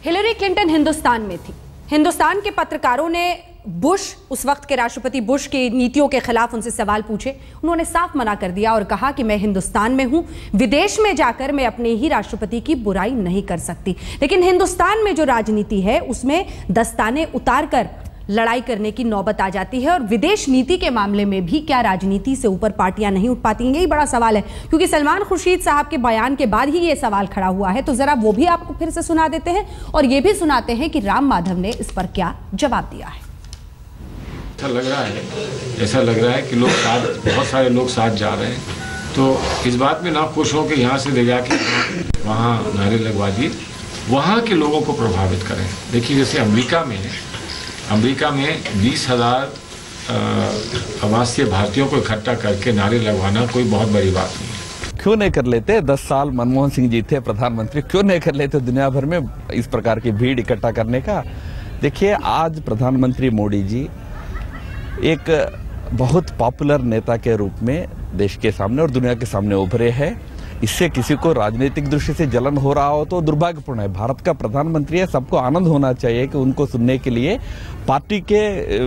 Hillary Clinton Hindustan में थी। हिंदुस्तान के पत्रकारों ने बुश, उस वक्त के राष्ट्रपति बुश की नीतियों के खिलाफ उनसे सवाल पूछे। उन्होंने साफ मना कर दिया और कहा कि मैं हिंदुस्तान में हूं, विदेश में जाकर मैं अपने ही राष्ट्रपति की बुराई नहीं कर सकती। लेकिन हिंदुस्तान में जो राजनीति है उसमें दस्ताने उतारकर लड़ाई करने की नौबत आ जाती है। और विदेश नीति के मामले में भी क्या राजनीति से ऊपर पार्टियां नहीं उठ पाती हैं, यही बड़ा सवाल है। क्योंकि सलमान खुर्शीद साहब के बयान के बाद ही ये सवाल खड़ा हुआ है। तो जरा वो भी आपको फिर से सुना देते हैं और ये भी सुनाते हैं कि राम माधव ने इस पर क्या जवाब दिया है। ऐसा लग रहा है कि लोग साथ, बहुत सारे लोग साथ जा रहे हैं, तो इस बात में ना खुश हो कि यहाँ से ले जाके वहाँ नारे लगवा दिए, वहाँ के लोगों को प्रभावित करें। देखिए, जैसे अमेरिका में 20,000 अवासीय भारतीयों को इकट्ठा करके नारे लगवाना कोई बहुत बड़ी बात नहीं है। क्यों नहीं कर लेते? 10 साल मनमोहन सिंह जी थे प्रधानमंत्री, क्यों नहीं कर लेते दुनिया भर में इस प्रकार की भीड़ इकट्ठा करने का? देखिए, आज प्रधानमंत्री मोदी जी एक बहुत पॉपुलर नेता के रूप में देश के सामने और दुनिया के सामने उभरे हैं। इससे किसी को राजनीतिक दृष्टि से जलन हो रहा हो तो दुर्भाग्यपूर्ण है। भारत का प्रधानमंत्री है, सबको आनंद होना चाहिए कि उनको सुनने के लिए पार्टी के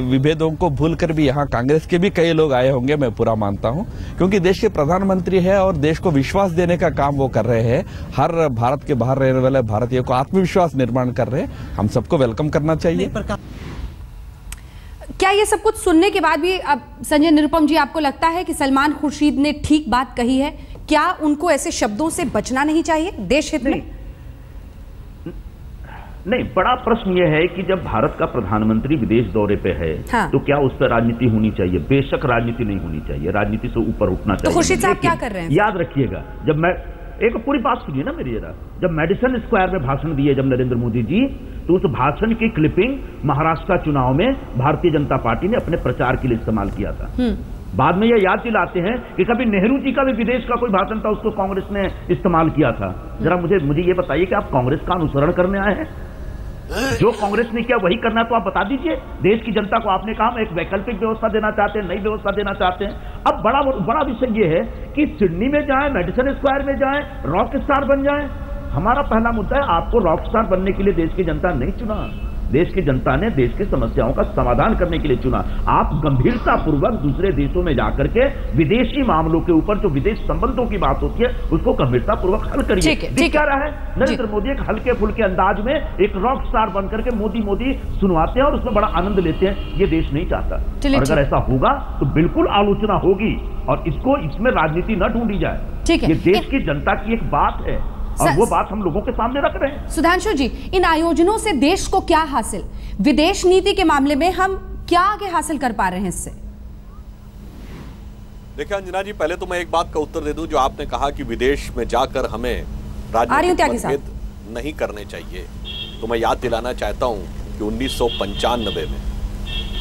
विभेदों को भूलकर भी यहाँ कांग्रेस के भी कई लोग आए होंगे, मैं पूरा मानता हूँ, क्योंकि देश के प्रधानमंत्री है और देश को विश्वास देने का काम वो कर रहे हैं। हर भारत के बाहर रहने वाले भारतीयों को आत्मविश्वास निर्माण कर रहे हैं, हम सबको वेलकम करना चाहिए। क्या ये सब कुछ सुनने के बाद भी अब संजय निरुपम जी, आपको लगता है कि सलमान खुर्शीद ने ठीक बात कही है? क्या उनको ऐसे शब्दों से बचना नहीं चाहिए देश हित में? नहीं, बड़ा प्रश्न यह है कि जब भारत का प्रधानमंत्री विदेश दौरे पे है, हाँ। तो क्या उस पर राजनीति होनी चाहिए? बेशक राजनीति नहीं होनी चाहिए, राजनीति से ऊपर उठना चाहिए। तो खुर्शीद साहब क्या कर रहे हैं? याद रखिएगा, जब मैं एक पूरी बात सुनिए ना मेरी जरा, जब मेडिसन स्क्वायर में भाषण दिए जब नरेंद्र मोदी जी, तो उस भाषण की क्लिपिंग महाराष्ट्र का चुनाव में भारतीय जनता पार्टी ने अपने प्रचार के लिए इस्तेमाल किया था। बाद में ये याद दिलाते हैं कि कभी नेहरू जी का भी विदेश का कोई भाषण था, उसको कांग्रेस ने इस्तेमाल किया था। जरा मुझे ये बताइए कि आप कांग्रेस का अनुसरण करने आए हैं? जो कांग्रेस ने किया वही करना तो आप बता दीजिए। देश की जनता को आपने कहा एक वैकल्पिक व्यवस्था देना चाहते हैं, नई व्यवस्था देना चाहते हैं। अब बड़ा विषय ये है कि सिडनी में जाएं, मेडिसन स्क्वायर में जाएं, रॉक स्टार बन जाएं। हमारा पहला मुद्दा है, आपको रॉक स्टार बनने के लिए देश की जनता नहीं चुना। देश की जनता ने देश की समस्याओं का समाधान करने के लिए चुना। आप गंभीरता पूर्वक दूसरे देशों में जाकर के विदेशी मामलों के ऊपर जो विदेश संबंधों की बात होती है उसको गंभीरता पूर्वक हल करिए। ठीक क्या रहा है, नरेंद्र मोदी एक हल्के फुल्के अंदाज में एक रॉक स्टार बनकर के मोदी सुनवाते हैं और उसमें बड़ा आनंद लेते हैं। ये देश नहीं चाहता। और अगर ऐसा होगा तो बिल्कुल आलोचना होगी और इसमें राजनीति न ढूंढी जाए। ये देश की जनता की एक बात है और वो बात हम लोगों के सामने रख रहे हैं। सुधांशु जी, इन आयोजनों से देश को क्या हासिल? विदेश नीति के मामले में हम क्या आगे हासिल कर पा रहे हैं इससे? देखिए अंजना जी, पहले तो मैं एक बात का उत्तर दे दूं। जो आपने कहा कि विदेश में जाकर हमें राजनीतिक मतभेद नहीं करने चाहिए, तो मैं याद दिलाना चाहता हूं कि 1995 में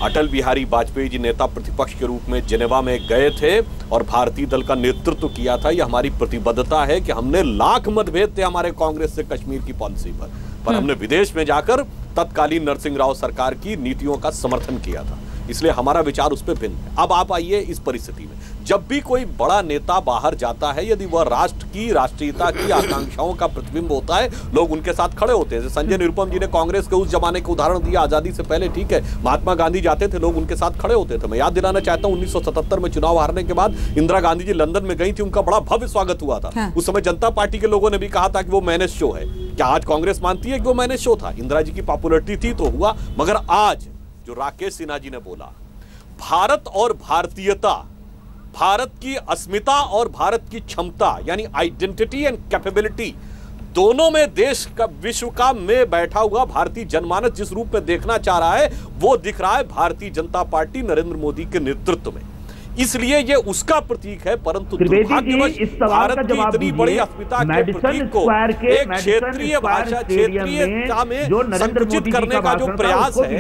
अटल बिहारी वाजपेयी जी नेता प्रतिपक्ष के रूप में जिनेवा में गए थे और भारतीय दल का नेतृत्व किया था। यह हमारी प्रतिबद्धता है कि हमने लाख मतभेद थे हमारे कांग्रेस से कश्मीर की पॉलिसी पर हमने विदेश में जाकर तत्कालीन नरसिंह राव सरकार की नीतियों का समर्थन किया था। इसलिए हमारा विचार उस पर भिन्न है। अब आप आइए इस परिस्थिति में, जब भी कोई बड़ा नेता बाहर जाता है, यदि वह राष्ट्र की राष्ट्रीयता की आकांक्षाओं का प्रतिबिंब होता है, लोग उनके साथ खड़े होते हैं। संजय निरुपम जी ने कांग्रेस के उस जमाने के उदाहरण दिया, आजादी से पहले, ठीक है, महात्मा गांधी जाते थे, लोग उनके साथ खड़े होते थे। मैं याद दिलाना चाहता हूं 1977 में चुनाव हारने के बाद इंदिरा गांधी जी लंदन में गई थी, उनका बड़ा भव्य स्वागत हुआ था। उस समय जनता पार्टी के लोगों ने भी कहा था कि वो मैनेज शो है। क्या आज कांग्रेस मानती है कि वो मैनेज शो था? इंदिरा जी की पॉपुलरिटी थी तो हुआ, मगर आज जो राकेश सिन्हा जी ने बोला, भारत और भारतीयता, भारत की अस्मिता और भारत की क्षमता, यानी आइडेंटिटी एंड कैपेबिलिटी, दोनों में देश का, विश्व का में बैठा हुआ भारतीय जनमानस जिस रूप में देखना चाह रहा है, वो दिख रहा है भारतीय जनता पार्टी नरेंद्र मोदी के नेतृत्व में। इसलिए ये उसका प्रतीक है। परंतु दुर्भाग्यवश भारत की इतनी बड़ी अस्मिता के प्रतीक को एक क्षेत्रीय भाषा, क्षेत्रीयता में संकुचित करने का जो प्रयास है,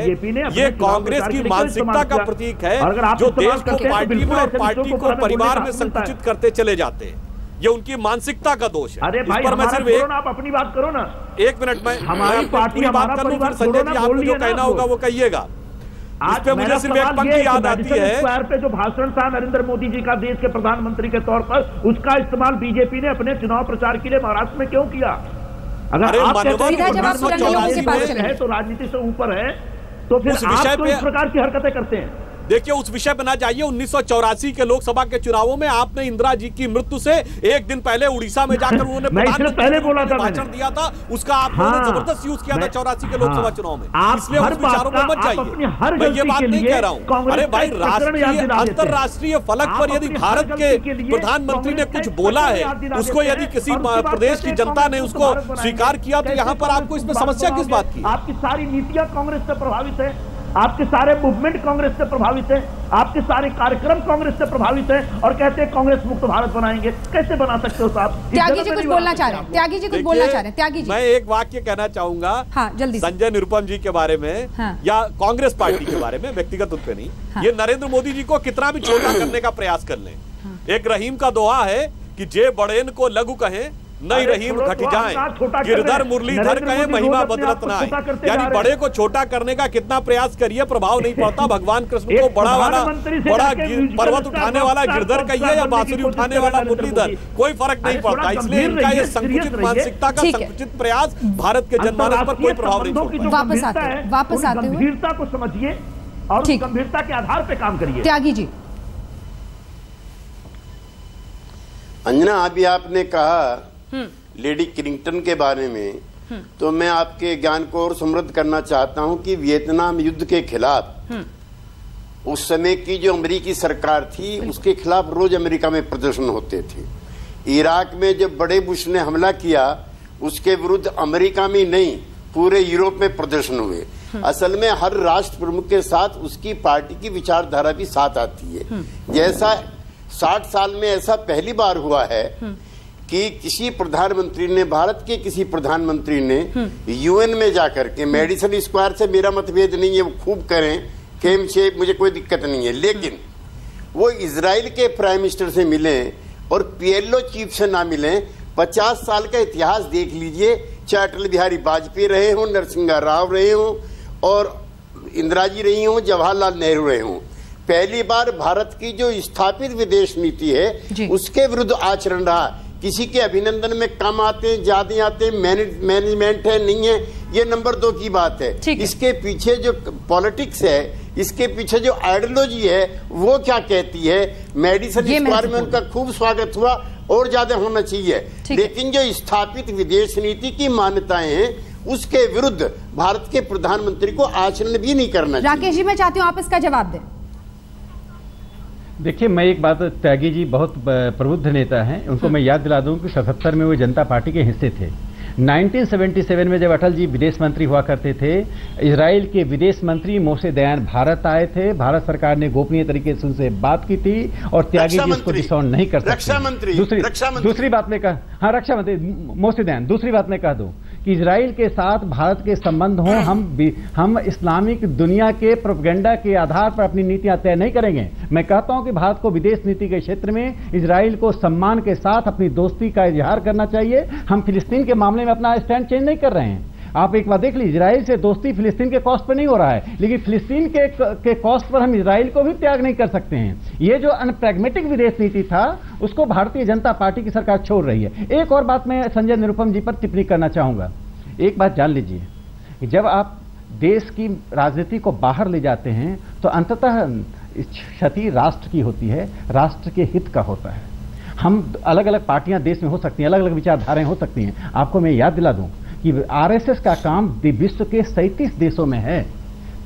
ये कांग्रेस की मानसिकता का प्रतीक है, जो देश को पार्टी में और पार्टी को परिवार में संकुचित करते चले जाते हैं। ये उनकी मानसिकता का दोष है। इस पर मैं सिर्फ आप अपनी बात करो ना, 1 मिनट में हमारी पार्टी बात करूं, फिर संजय जी आपको जो कहना होगा वो कहिएगा। इस पे मुझे सिर्फ एक पंक्ति याद आती है, स्क्वायर पे जो भाषण था नरेंद्र मोदी जी का देश के प्रधानमंत्री के तौर पर, उसका इस्तेमाल बीजेपी ने अपने चुनाव प्रचार के लिए महाराष्ट्र में क्यों किया? अगर आप है तो राजनीति से ऊपर है, तो फिर आप इस प्रकार की हरकतें करते हैं। देखिए, उस विषय पर ना जाइए। 1984 के लोकसभा के चुनावों में आपने इंदिरा जी की मृत्यु से एक दिन पहले उड़ीसा में जाकर उन्होंने पहले बोला था, भाषण दिया था, उसका आपने जबरदस्त यूज किया था 84 के लोकसभा चुनाव में। इसलिए उस विचारों में मत जाइए। मैं ये बात नहीं कह रहा हूं। अरे भाई, राष्ट्रीय अंतरराष्ट्रीय फलक पर यदि भारत के प्रधानमंत्री ने कुछ बोला है, उसको यदि किसी प्रदेश की जनता ने उसको स्वीकार किया, तो यहाँ पर आपको इसमें समस्या किस बात की? आपकी सारी नीतियां कांग्रेस से प्रभावित है, आपके सारे मूवमेंट कांग्रेस से प्रभावित है, आपके सारे कार्यक्रम कांग्रेस से प्रभावित है, और कहते हैं कांग्रेस मुक्त भारत बनाएंगे। कैसे बना सकते हो साहब? त्यागी जी कुछ बोलना चाह रहे हैं। त्यागी जी कुछ बोलना चाह रहे हैं। त्यागी जी, मैं एक वाक्य कहना चाहूंगा। हाँ, जल्दी। संजय निरुपम जी के बारे में, हाँ, या कांग्रेस पार्टी के बारे में, व्यक्तिगत उन पे नहीं, हाँ, ये नरेंद्र मोदी जी को कितना भी छोटा करने का प्रयास कर लें। हाँ, एक रहीम का दोहा है कि जे बड़ेन को लघु कहें नहीं रहीम घट जाए, गिरधर मुरलीधर कहे महिमा बदलत ना आए। यानी बड़े को छोटा करने का कितना प्रयास करिए, प्रभाव नहीं पड़ता। भगवान कृष्ण को बड़ा पर्वत उठाने वाला गिरधर कहिए या बांसुरी उठाने वाला मुरलीधर, कोई फर्क नहीं पड़ता। इसलिए इनका ये संकुचित मानसिकता का संकुचित प्रयास भारत के जनमानस पर कोई प्रभाव नहीं छोड़ता। वापस आते हुए गंभीरता को समझिए और गंभीरता के आधार पर काम करिए। त्यागी जी, अंजना, अभी आपने कहा लेडी क्लिंटन के बारे में, तो मैं आपके ज्ञान को और समृद्ध करना चाहता हूं कि वियतनाम युद्ध के खिलाफ उस समय की जो अमेरिकी सरकार थी, उसके खिलाफ रोज अमेरिका में प्रदर्शन होते थे। इराक में जब बड़े बुश ने हमला किया, उसके विरुद्ध अमेरिका में नहीं, पूरे यूरोप में प्रदर्शन हुए। असल में हर राष्ट्र प्रमुख के साथ उसकी पार्टी की विचारधारा भी साथ आती है। जैसा 60 साल में ऐसा पहली बार हुआ है कि किसी प्रधानमंत्री ने, भारत के किसी प्रधानमंत्री ने यूएन में जाकर के, मेडिसन स्क्वायर से मेरा मतभेद नहीं है, वो खूब करें, केम से मुझे कोई दिक्कत नहीं है, लेकिन वो इजराइल के प्राइम मिनिस्टर से मिलें और पीएलओ चीफ से ना मिलें। 50 साल का इतिहास देख लीजिए, चाहे अटल बिहारी वाजपेयी रहे हों, नरसिंह राव रहे हों, और इंदिरा जी रही हों, जवाहरलाल नेहरू रहे हों, पहली बार भारत की जो स्थापित विदेश नीति है उसके विरुद्ध आचरण रहा। किसी के अभिनंदन में कम आते हैं, ज्यादा आते हैं, मैनेजमेंट है नहीं है, ये नंबर 2 की बात है। इसके पीछे जो पॉलिटिक्स है, इसके पीछे जो आइडियोलॉजी है, वो क्या कहती है। मेडिसन स्क्वायर में उनका खूब स्वागत हुआ, और ज्यादा होना चाहिए, लेकिन जो स्थापित विदेश नीति की मान्यताएं हैं, उसके विरुद्ध भारत के प्रधानमंत्री को आचरण भी नहीं करना चाहिए। राकेश जी, मैं चाहती हूँ आप इसका जवाब दें। देखिए, मैं एक बात, त्यागी जी बहुत प्रबुद्ध नेता हैं, उनको मैं याद दिला दूं कि 77 में वो जनता पार्टी के हिस्से थे। 1977 में जब अटल जी विदेश मंत्री हुआ करते थे, इजराइल के विदेश मंत्री मोशे दयान भारत आए थे। भारत सरकार ने गोपनीय तरीके से उनसे बात की थी, और त्यागी जी उसको डिसाउंड नहीं कर सकते। दूसरी बात में कहा, हाँ, रक्षा मंत्री मोशे दयान। दूसरी बात में कह दूं कि इजराइल के साथ भारत के संबंध हों, हम इस्लामिक दुनिया के प्रोपेगेंडा के आधार पर अपनी नीतियां तय नहीं करेंगे। मैं कहता हूं कि भारत को विदेश नीति के क्षेत्र में इजराइल को सम्मान के साथ अपनी दोस्ती का इजहार करना चाहिए। हम फिलिस्तीन के मामले में अपना स्टैंड चेंज नहीं कर रहे हैं। आप एक बार देख लीजिए, इजराइल से दोस्ती फिलिस्तीन के कॉस्ट पर नहीं हो रहा है, लेकिन फिलिस्तीन के कॉस्ट पर हम इजराइल को भी त्याग नहीं कर सकते हैं। ये जो अनप्रैग्मेटिक विदेश नीति था, उसको भारतीय जनता पार्टी की सरकार छोड़ रही है। एक और बात मैं संजय निरुपम जी पर टिप्पणी करना चाहूंगा। एक बात जान लीजिए कि जब आप देश की राजनीति को बाहर ले जाते हैं, तो अंततः क्षति राष्ट्र की होती है, राष्ट्र के हित का होता है। हम अलग अलग पार्टियां देश में हो सकती हैं, अलग अलग विचारधाराएं हो सकती हैं। आपको मैं याद दिला दूं कि आरएसएस का काम विश्व के 37 देशों में है।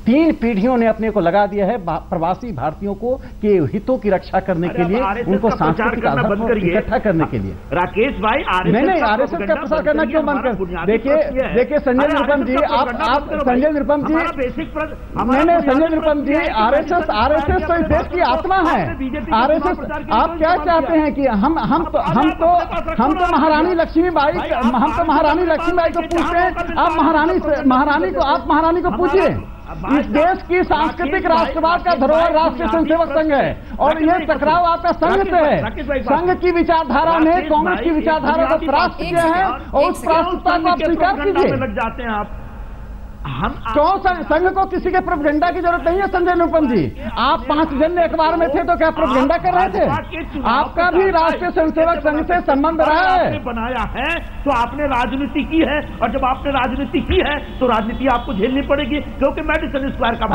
3 पीढ़ियों ने अपने को लगा दिया है प्रवासी भारतीयों को के हितों की रक्षा करने के लिए, उनको सांस्कृतिक आधार पर इकट्ठा करने के लिए। राकेश भाई, नहीं, आरएसएस का प्रसार करना क्यों बंद कर? देखिए संजय निरुपम जी, आप संजय निरुपम जी, नहीं, संजय निरुपम जी, आरएसएस तो इस देश की आत्मा है। आरएसएस, आप क्या चाहते हैं कि हम तो महारानी लक्ष्मीबाई को पूछते हैं, आप महारानी को पूछिए। इस देश की सांस्कृतिक राष्ट्रवाद का धरोहर राष्ट्रीय स्वयंसेवक संघ है, और यह टकराव आपका संघ से है। संघ की विचारधारा ने कांग्रेस की विचारधारा को त्रास किया है, और उस त्रासता को आप स्वीकार कीजिए। लग जाते हैं आप। क्यों संघ को किसी के प्रोपेगेंडा की जरूरत नहीं है संजय अनुपम जी। आप 5 जन अखबार में थे तो क्या प्रोपेगेंडा कर रहे थे? आपका भी राष्ट्रीय स्वयंसेवक संघ से संबंध रहा है। बनाया है तो आपने राजनीति की है, और जब आपने राजनीति की है तो राजनीति आपको झेलनी पड़ेगी, क्योंकि मेडिसन स्क्वायर का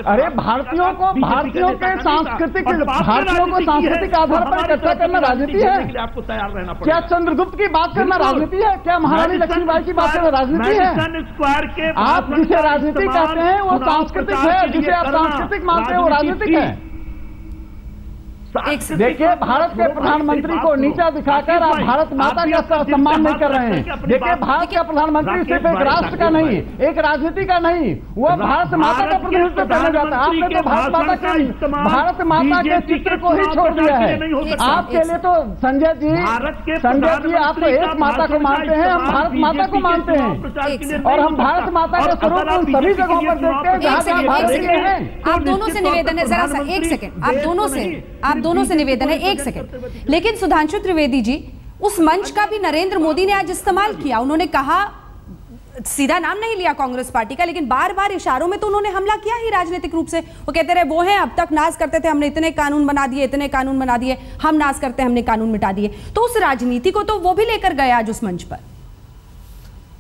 अरे भारतीयों के सांस्कृतिक आधार पर चर्चा करना राजनीति है? आपको तैयार रहना पड़ेगा। क्या चंद्रगुप्त की बात करना राजनीति है? क्या महारानी लक्ष्मीबाई की बात करना राजनीति है? स्क्वायर के आप जिसे राजनीति कहते हैं वो सांस्कृतिक है, जिसे आप सांस्कृतिक मानते हैं वो राजनीतिक है। देखिए, भारत के प्रधानमंत्री को नीचा दिखाकर आप भारत माता का सम्मान नहीं कर रहे हैं। देखिए, भारत का प्रधानमंत्री सिर्फ एक राष्ट्र का नहीं, एक राजनीति का नहीं, वो भारत माता का प्रतिनिधित्व करने जाता है। आपने तो भारत माता के चित्र को ही छोड़ दिया है। आपके लिए तो संजय जी आप तो एक माता को मानते हैं, हम भारत माता को मानते हैं, और हम भारत माता के स्वरूप उन सभी जगहों पर देखते हैं जहां जहां भारत के हैं। आप दोनों से निवेदन है, जरा सा एक सेकंड, आप दोनों से निवेदन है, एक सेकंड। लेकिन सुधांशु त्रिवेदी जी, उस मंच का भी नरेंद्र मोदी ने आज इस्तेमाल किया। उन्होंने कहा, सीधा नाम नहीं लिया कांग्रेस पार्टी का, लेकिन बार बार इशारों में तो उन्होंने हमला किया ही राजनीतिक रूप से। वो कहते रहे वो हैं, अब तक नाज करते थे हमने इतने कानून बना दिए, इतने कानून बना दिए, हम नाज करते हमने कानून मिटा दिए। तो उस राजनीति को तो वो भी लेकर गए आज उस मंच पर।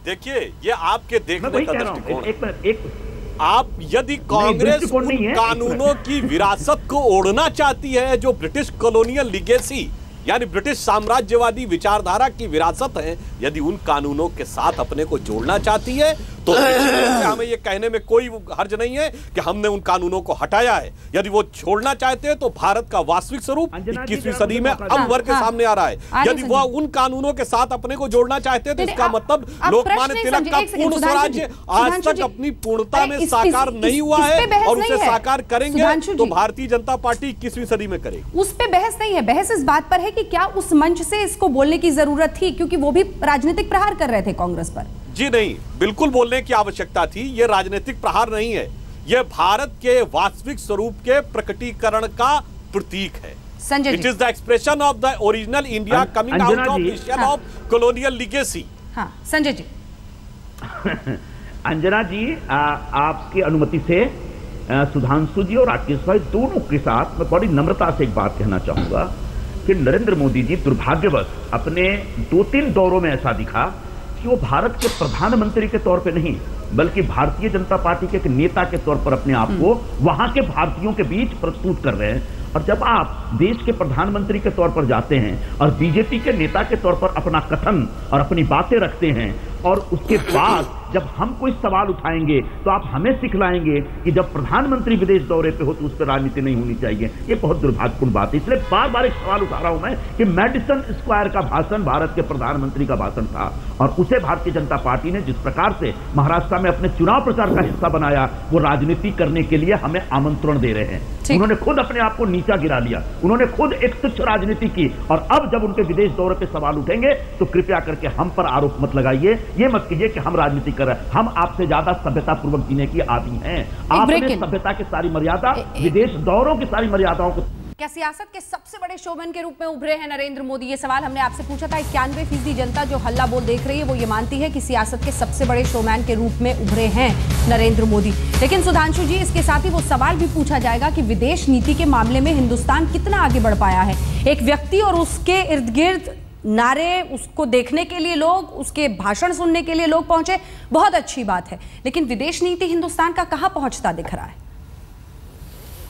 देखिए, ये आपके देखने का दृष्टिकोण। आप यदि कांग्रेस उन कानूनों की विरासत को ओढ़ना चाहती है जो ब्रिटिश कॉलोनियल लीगेसी यानी ब्रिटिश साम्राज्यवादी विचारधारा की विरासत है, यदि उन कानूनों के साथ अपने को जोड़ना चाहती है तो हमें ये कहने में कोई हर्ज नहीं है कि हमने उन कानूनों को हटाया है। यदि वो छोड़ना चाहते हैं तो भारत का वास्तविक स्वरूप 21वीं सदी में अब उभर के सामने आ रहा है। यदि वो उन कानूनों के साथ अपने को जोड़ना चाहते हैं तो इसका मतलब लोकमान्य तिलक का पूर्ण स्वराज्य आज तक अपनी पूर्णता में साकार नहीं हुआ है, और उसे साकार करेंगे तो भारतीय जनता पार्टी 21वीं सदी में करेगी। उस पर बहस नहीं है, बहस इस बात पर है कि क्या उस मंच से इसको बोलने की जरूरत थी, क्योंकि वो भी राजनीतिक प्रहार कर रहे थे कांग्रेस पर। जी नहीं, बिल्कुल बोलने की आवश्यकता थी। यह राजनीतिक प्रहार नहीं है, यह भारत के वास्तविक स्वरूप के प्रकटीकरण का प्रतीक है। Sanjay, it is the expression of the original India coming out of vision of colonial legacy. हाँ, संजय जी। अंजना जी, आपकी अनुमति से सुधांशु जी और राकेश भाई दोनों के साथ मैं बड़ी नम्रता से एक बात कहना चाहूंगा कि नरेंद्र मोदी जी दुर्भाग्यवश अपने 2-3 दौरों में ऐसा दिखा कि वो भारत के प्रधानमंत्री के तौर पे नहीं, बल्कि भारतीय जनता पार्टी के एक नेता के तौर पर अपने आप को वहां के भारतीयों के बीच प्रस्तुत कर रहे हैं। और जब आप देश के प्रधानमंत्री के तौर पर जाते हैं और बीजेपी के नेता के तौर पर अपना कथन और अपनी बातें रखते हैं, और उसके बाद जब हम कोई सवाल उठाएंगे तो आप हमें सिखलाएंगे कि जब प्रधानमंत्री विदेश दौरे पे हो तो उस पर राजनीति नहीं होनी चाहिए। ये बहुत दुर्भाग्यपूर्ण बात है। इसलिए बार बार एक सवाल उठा रहा हूं मैं कि मेडिसन स्क्वायर का भाषण भारत के प्रधानमंत्री का भाषण था, और उसे भारतीय जनता पार्टी ने जिस प्रकार से महाराष्ट्र में अपने चुनाव प्रचार का हिस्सा बनाया, वो राजनीति करने के लिए हमें आमंत्रण दे रहे हैं। उन्होंने खुद अपने आप को नीचा गिरा लिया, उन्होंने खुद एक तुच्छ राजनीति की, और अब जब उनके विदेश दौरे पे सवाल उठेंगे तो कृपया करके हम पर आरोप मत लगाइए, ये मत कीजिए कि हम राजनीति कर रहे हैं। हम आपसे ज्यादा सभ्यता पूर्वक जीने की आदी हैं। आपने सभ्यता की सारी मर्यादा, विदेश दौरों की सारी मर्यादाओं को। क्या सियासत के सबसे बड़े शोमैन के रूप में उभरे हैं नरेंद्र मोदी? ये सवाल हमने आपसे पूछा था। 91% जनता जो हल्ला बोल देख रही है वो ये मानती है कि सियासत के सबसे बड़े शोमैन के रूप में उभरे हैं नरेंद्र मोदी। लेकिन सुधांशु जी, इसके साथ ही वो सवाल भी पूछा जाएगा कि विदेश नीति के मामले में हिंदुस्तान कितना आगे बढ़ पाया है। एक व्यक्ति और उसके इर्द गिर्द नारे, उसको देखने के लिए लोग, उसके भाषण सुनने के लिए लोग पहुंचे, बहुत अच्छी बात है, लेकिन विदेश नीति हिंदुस्तान का कहां पहुंचता दिख रहा है?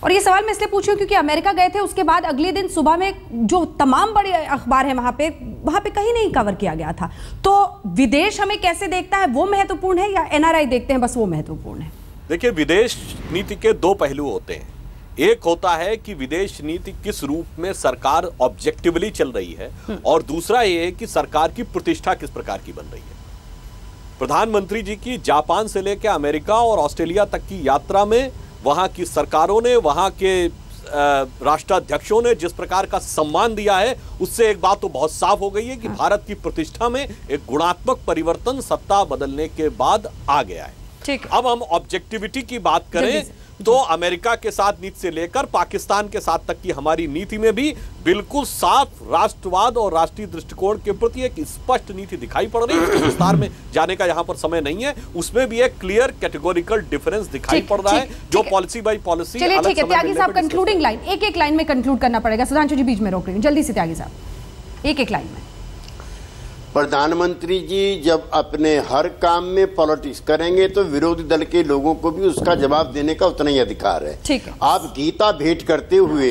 और ये सवाल मैं इसलिए पूछ रही हूं क्योंकि अमेरिका गए थे, उसके बाद अगले दिन सुबह में जो तमाम बड़े अखबार है वहां पे कहीं नहीं कवर किया गया था। तो विदेश हमें कैसे देखता है वो महत्वपूर्ण है, या एनआरआई देखते हैं बस वो महत्वपूर्ण है? देखिए, विदेश नीति के 2 पहलू होते हैं। एक होता है कि विदेश नीति किस रूप में सरकार ऑब्जेक्टिवली चल रही है, और दूसरा ये कि सरकार की प्रतिष्ठा किस प्रकार की बन रही है। प्रधानमंत्री जी की जापान से लेकर अमेरिका और ऑस्ट्रेलिया तक की यात्रा में वहां की सरकारों ने, वहां के राष्ट्राध्यक्षों ने जिस प्रकार का सम्मान दिया है, उससे एक बात तो बहुत साफ हो गई है कि भारत की प्रतिष्ठा में एक गुणात्मक परिवर्तन सत्ता बदलने के बाद आ गया है। ठीक। अब हम ऑब्जेक्टिविटी की बात करें तो अमेरिका के साथ नीति से लेकर पाकिस्तान के साथ तक की हमारी नीति में भी बिल्कुल साफ राष्ट्रवाद और राष्ट्रीय दृष्टिकोण के प्रति एक स्पष्ट नीति दिखाई पड़ रही है। उसके विस्तार में जाने का यहाँ पर समय नहीं है। उसमें भी एक क्लियर कैटेगोरिकल डिफरेंस दिखाई पड़ रहा है, जो पॉलिसी बाई पॉलिसी। चलिए ठीक है त्यागी साहब, कंक्लूडिंग लाइन, एक लाइन में कंक्लूड करना पड़ेगा। सुधांशु जी बीच में रोक रही हूँ, जल्दी से त्यागी साहब एक लाइन में। प्रधानमंत्री जी जब अपने हर काम में पॉलिटिक्स करेंगे तो विरोधी दल के लोगों को भी उसका जवाब देने का उतना ही अधिकार है। ठीक है। आप गीता भेंट करते हुए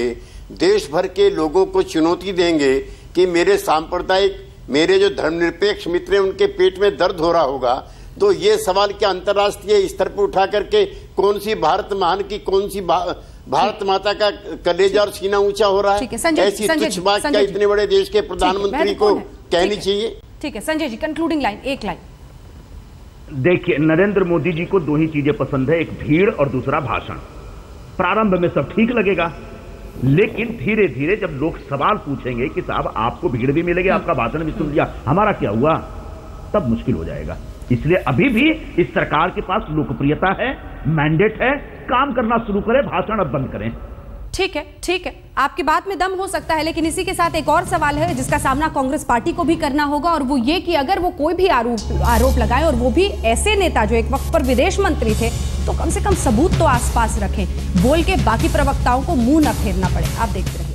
देश भर के लोगों को चुनौती देंगे कि मेरे सांप्रदायिक, मेरे जो धर्मनिरपेक्ष मित्र हैं उनके पेट में दर्द हो रहा होगा, तो ये सवाल क्या अंतर्राष्ट्रीय स्तर पर उठा करके कौन सी भारत महान की, कौन सी भारत माता का कलेजा और सीना ऊंचा हो रहा है? ऐसी तुच्छ बात क्या इतने बड़े देश के प्रधानमंत्री को कहनी चाहिए? ठीक है संजय जी, कंक्लूडिंग लाइन, एक लाइन। देखिए, नरेंद्र मोदी जी को दो ही चीजें पसंद है, एक भीड़ और दूसरा भाषण। प्रारंभ में सब ठीक लगेगा, लेकिन धीरे धीरे जब लोग सवाल पूछेंगे कि साहब आपको भीड़ भी मिलेगी, आपका भाषण भी सुन लिया, हमारा क्या हुआ, तब मुश्किल हो जाएगा। इसलिए अभी भी इस सरकार के पास लोकप्रियता है, मैंडेट है, काम करना शुरू करें, भाषण अब बंद करें। ठीक है, ठीक है, आपकी बात में दम हो सकता है, लेकिन इसी के साथ एक और सवाल है जिसका सामना कांग्रेस पार्टी को भी करना होगा, और वो ये कि अगर वो कोई भी आरोप लगाए, और वो भी ऐसे नेता जो एक वक्त पर विदेश मंत्री थे, तो कम से कम सबूत तो आसपास रखें, बोल के बाकी प्रवक्ताओं को मुंह न फेरना पड़े। आप देखते रहे।